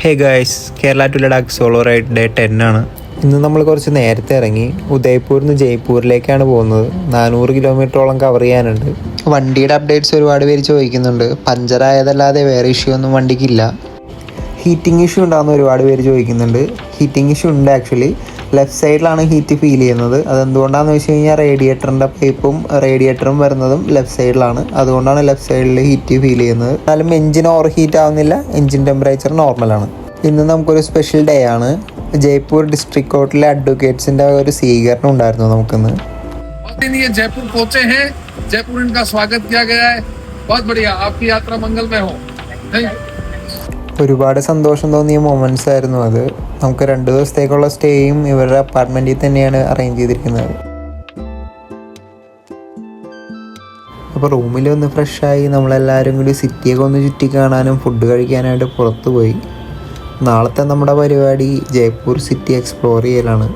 Hey guys, Kerala to Ladakh solo ride day 10 ആണ്. ഇന്ന് നമ്മൾ കുറച്ച് നേരത്തെ ഇറങ്ങി ഉദയ്പൂരിൽ നിന്ന് ജയ്പൂരിലേക്കാണ് പോകുന്നത്. 400 കിലോമീറ്ററോളം കവർ ചെയ്യാനുണ്ട്. വണ്ടിയുടെ അപ്ഡേറ്റ്സ് ഒരുപാട് പേര് ചോദിക്കുന്നുണ്ട്. പഞ്ചറായതല്ലാതെ വേറെ ഇഷ്യൂ ഒന്നും വണ്ടിക്കില്ല. ഹീറ്റിംഗ് ഇഷ്യൂ ഉണ്ടാകുന്ന ഒരുപാട് പേര് ചോദിക്കുന്നുണ്ട്. ഹീറ്റിംഗ് ഇഷ്യൂ ഉണ്ട്. ആക്ച്വലി ലെഫ്റ്റ് സൈഡിലാണ് ഹീറ്റ് ഫീൽ ചെയ്യുന്നത്. അതെന്തുകൊണ്ടാണെന്ന് വെച്ച് കഴിഞ്ഞാൽ റേഡിയേറ്ററിൻ്റെ പൈപ്പും റേഡിയേറ്ററും വരുന്നതും ലെഫ്റ്റ് സൈഡിലാണ്. അതുകൊണ്ടാണ് ലെഫ്റ്റ് സൈഡിൽ ഹീറ്റ് ഫീൽ ചെയ്യുന്നത്. എന്നാലും എഞ്ചിൻ ഓവർ ഹീറ്റ് ആവുന്നില്ല. എഞ്ചിൻ ടെമ്പറേച്ചർ നോർമലാണ്. ഇന്ന് നമുക്കൊരു സ്പെഷ്യൽ ഡേ ആണ്. ജയ്പൂർ ഡിസ്ട്രിക്ട് കോർട്ടിലെ അഡ്വക്കേറ്റ്സിൻ്റെ ഒരു സ്വീകരണം ഉണ്ടായിരുന്നു നമുക്കിന്ന്. जयपुर पहुंचे हैं, जयपुर इनका स्वागत किया गया है. बहुत बढ़िया, आपकी यात्रा मंगलमय हो. ഒരുപാട് സന്തോഷം തോന്നിയ മൊമെൻറ്റ്സ് ആയിരുന്നു അത്. നമുക്ക് 2 ദിവസത്തേക്കുള്ള സ്റ്റേയും ഇവരുടെ അപ്പാർട്ട്മെൻറ്റിൽ തന്നെയാണ് അറേഞ്ച് ചെയ്തിരിക്കുന്നത്. അപ്പോൾ റൂമിൽ ഒന്ന് ഫ്രഷായി നമ്മളെല്ലാവരും കൂടി സിറ്റിയൊക്കെ ഒന്ന് ചുറ്റി കാണാനും ഫുഡ് കഴിക്കാനായിട്ട് പുറത്തു പോയി. നാളത്തെ നമ്മുടെ പരിപാടി ജയ്പൂർ സിറ്റി എക്സ്പ്ലോർ ചെയ്യലാണ്.